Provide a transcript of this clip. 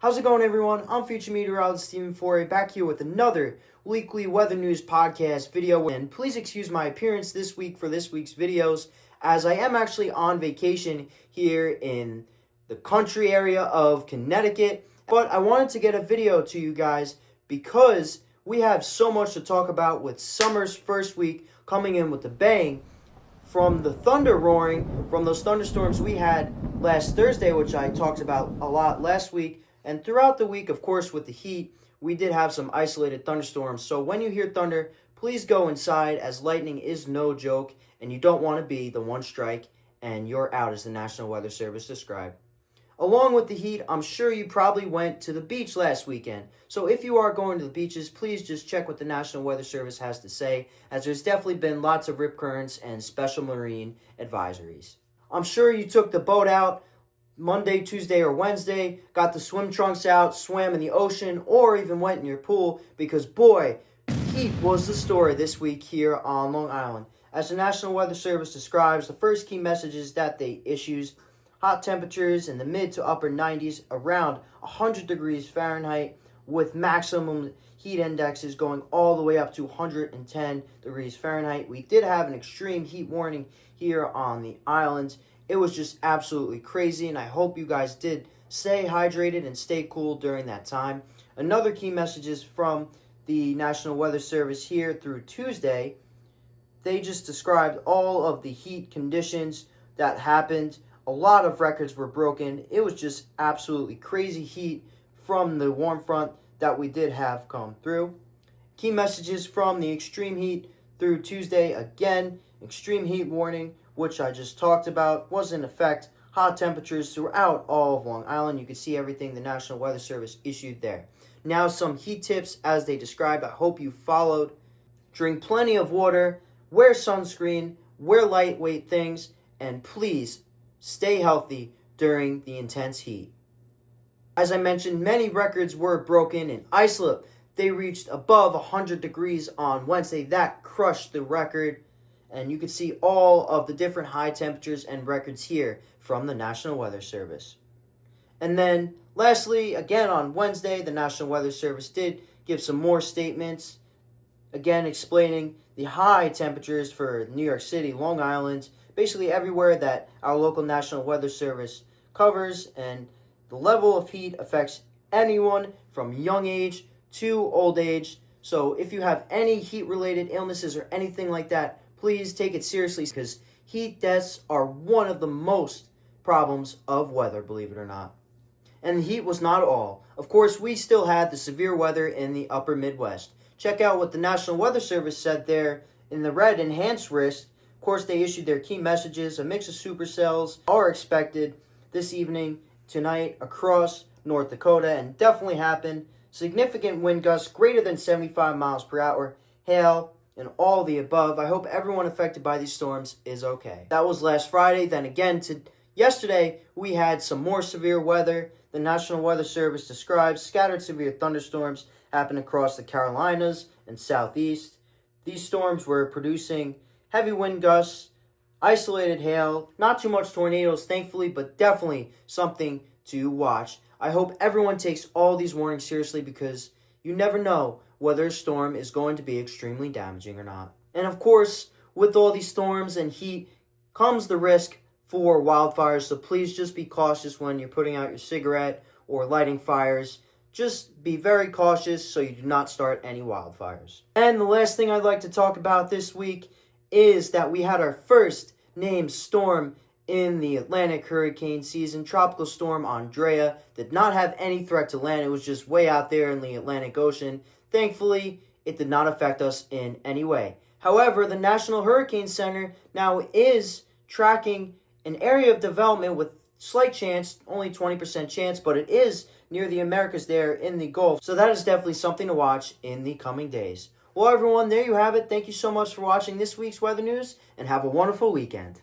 How's it going, everyone? I'm future meteorologist Stephen Foray back here with another weekly weather news podcast video. And please excuse my appearance this week for this week's videos, as I am actually on vacation here in the country area of Connecticut. But I wanted to get a video to you guys because we have so much to talk about with summer's first week coming in with a bang. From the thunder roaring, from those thunderstorms we had last Thursday, which I talked about a lot last week, and throughout the week, of course, with the heat, we did have some isolated thunderstorms. So when you hear thunder, please go inside, as lightning is no joke, and you don't want to be the one strike and you're out, as the National Weather Service described. Along with the heat, I'm sure you probably went to the beach last weekend. So if you are going to the beaches, please just check what the National Weather Service has to say, as there's definitely been lots of rip currents and special marine advisories. I'm sure you took the boat out Monday, Tuesday, or Wednesday, got the swim trunks out, swam in the ocean, or even went in your pool, because boy, heat was the story this week here on Long Island. As the National Weather Service describes, the first key messages that they issues: hot temperatures in the mid to upper 90s, around 100 degrees Fahrenheit, with maximum heat indexes going all the way up to 110 degrees Fahrenheit. We did have an extreme heat warning here on the island. It was just absolutely crazy, and I hope you guys did stay hydrated and stay cool during that time. Another key message is from the National Weather Service here through Tuesday. They just described all of the heat conditions that happened. A lot of records were broken. It was just absolutely crazy heat from the warm front that we did have come through. Key messages from the extreme heat through Tuesday. Again, extreme heat warning, which I just talked about, was in effect. Hot temperatures throughout all of Long Island. You can see everything the National Weather Service issued there. Now some heat tips as they described. I hope you followed. Drink plenty of water, wear sunscreen, wear lightweight things, and please stay healthy during the intense heat. As I mentioned, many records were broken. In Islip, they reached above 100 degrees on Wednesday. That crushed the record. And you can see all of the different high temperatures and records here from the National Weather Service. And then, lastly, again on Wednesday, the National Weather Service did give some more statements, again explaining the high temperatures for New York City, Long Island, basically everywhere that our local National Weather Service covers, and the level of heat affects anyone from young age to old age. So if you have any heat-related illnesses or anything like that, please take it seriously, because heat deaths are one of the most problems of weather, believe it or not. And the heat was not all. Of course, we still had the severe weather in the upper Midwest. Check out what the National Weather Service said there in the red enhanced risk. Of course, they issued their key messages. A mix of supercells are expected this evening, tonight, across North Dakota, and definitely happened. Significant wind gusts greater than 75 miles per hour, hail, and all the above. I hope everyone affected by these storms is okay. That was last Friday. Then again, yesterday, we had some more severe weather. The National Weather Service describes scattered severe thunderstorms happened across the Carolinas and Southeast. These storms were producing heavy wind gusts, isolated hail, not too much tornadoes, thankfully, but definitely something to watch. I hope everyone takes all these warnings seriously, because you never know whether a storm is going to be extremely damaging or not. And of course, with all these storms and heat comes the risk for wildfires, so please just be cautious when you're putting out your cigarette or lighting fires. Just be very cautious so you do not start any wildfires. And the last thing I'd like to talk about this week is that we had our first named storm in the Atlantic hurricane season. Tropical Storm Andrea did not have any threat to land. It was just way out there in the Atlantic Ocean. Thankfully, it did not affect us in any way. However, the National Hurricane Center now is tracking an area of development with slight chance, only 20% chance, but it is near the Americas there in the Gulf. So that is definitely something to watch in the coming days. Well, everyone, there you have it. Thank you so much for watching this week's weather news, and have a wonderful weekend.